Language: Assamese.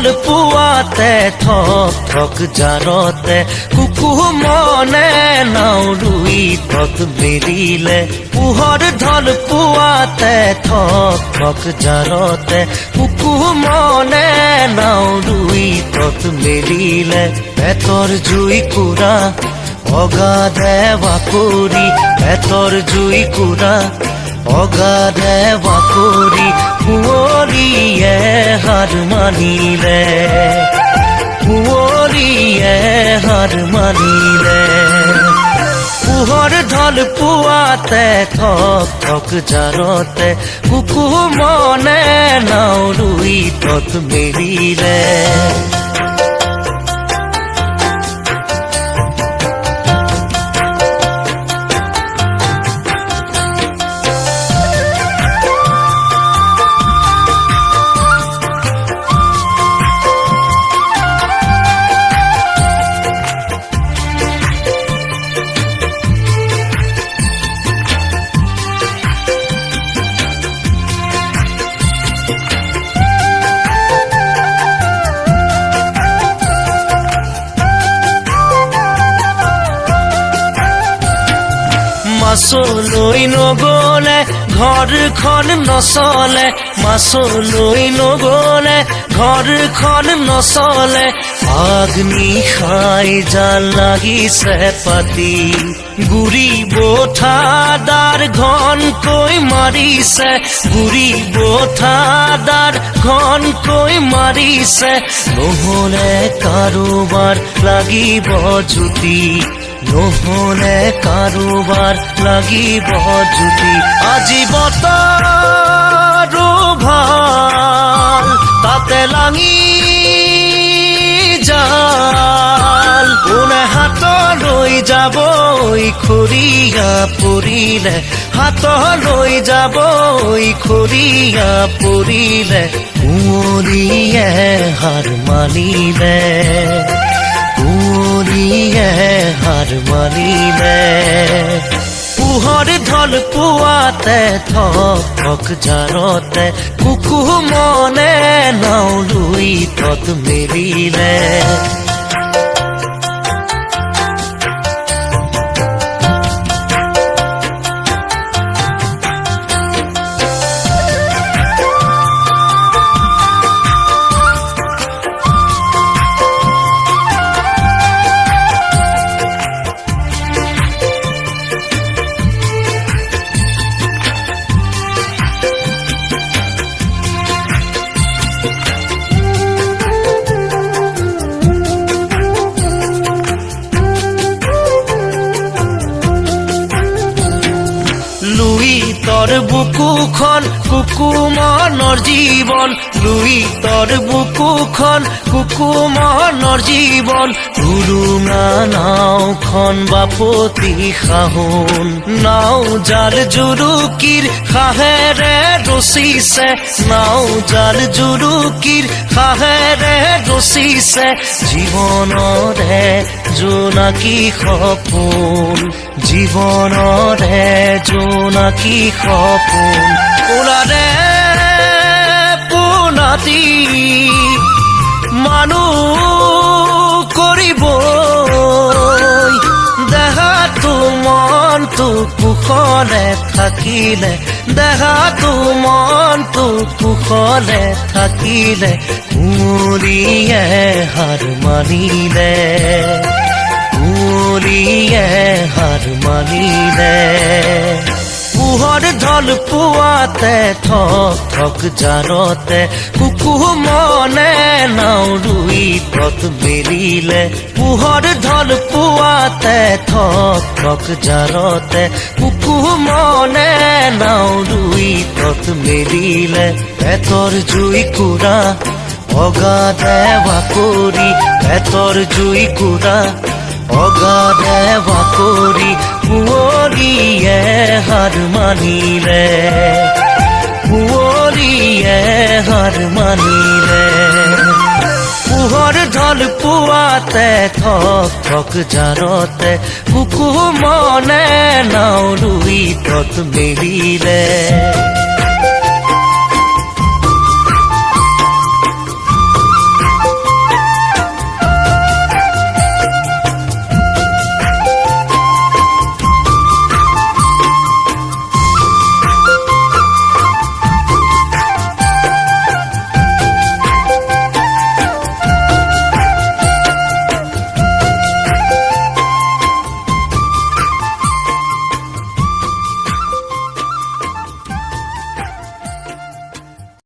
ঢল পুৱাতে থক থক জাৰতে কুকু মনে নাও ৰুই তত মেলিলে পোহৰ ঢল পুৱাতে থক থক জাৰতে কুকু মনে নাও ৰুই তত মেলিলে পেটৰ জুই কুৰা অগাধে বাকৰি পেটৰ জুই কুৰা অগাধে বাকৰি কুঁৱলীয়ে হাৰ মানিলে কুঁৱলীয়ে হাৰ মানিলে পোহৰ ঢল পুৱাতে থক থক জাৰতে কুকু মনে নাও ৰুই তত মেলিলে মাছলৈ নগলে ঘৰখন নচলে মাছলৈ নগলে ঘৰখন নচলে আগ্নি খাই জাল লাগিছে পাতি গুৰি বঠাদাৰ ঘনকৈ মাৰিছে গুৰি বঠাদাৰ ঘনকৈ মাৰিছে নহলে কাৰোবাৰ লাগিব জুতি নহলে কাৰোবাৰ লাগিব জুতি আজি বতৰো ভাল তাতে লাঙি জাল কোনে হাতলৈ যাব খৰিয়া পৰিলে হাতলৈ যাব খৰিয়া পৰিলে কুঁৱলীয়ে হাৰ মানিলে কুঁৱলীয়ে হাৰ মানিলে পোহৰ ঢল পুৱাতে থক থক জাৰতে কুকু মনে নাও ৰুই তত মেলিলে লুই তোৰ বুকুখন কুকু মনৰ জীৱন লুই তোৰ বুকুখন কুকু মনৰ জীৱন উৰুঙা নাওখন বাপতি খাহোন নাও জাল জুৰুকিৰ খাহেৰে ৰচিছে নাও জাল জুৰুকিৰ খাহেৰে ৰচিছে জীৱনৰে জোনাকী সপোন জীৱনৰে জোনাকী সপোন ওলালে পোনাতি মানুহ কৰিব দেহাটো মনটো কুশলে থাকিলে দেহাটো মনটো কুশলে থাকিলে কুঁৱলীয়ে হাৰ মানিলে কুঁৱলীয়ে হাৰ মানিলে পোহৰ ঢল পুৱাতে থক থক জাৰতে কুকু মনে নাও ৰুই তত মেলিলে পোহৰ ঢল পুৱাতে থক থক জাৰতে কুকু মনে নাও ৰুই তত মেলিলে পেটৰ জুই কুৰা অগাধে বাকৰি পেটৰ জুই কুৰা অগাধে বাকৰি কুঁৱলীয়ে হাৰ মানিলে কুঁৱলীয়ে হাৰ মানিলে পোহৰ ঢল পুৱাতে থক থক জাৰতে কুকু মনে নাও ৰুই তত মেলিলে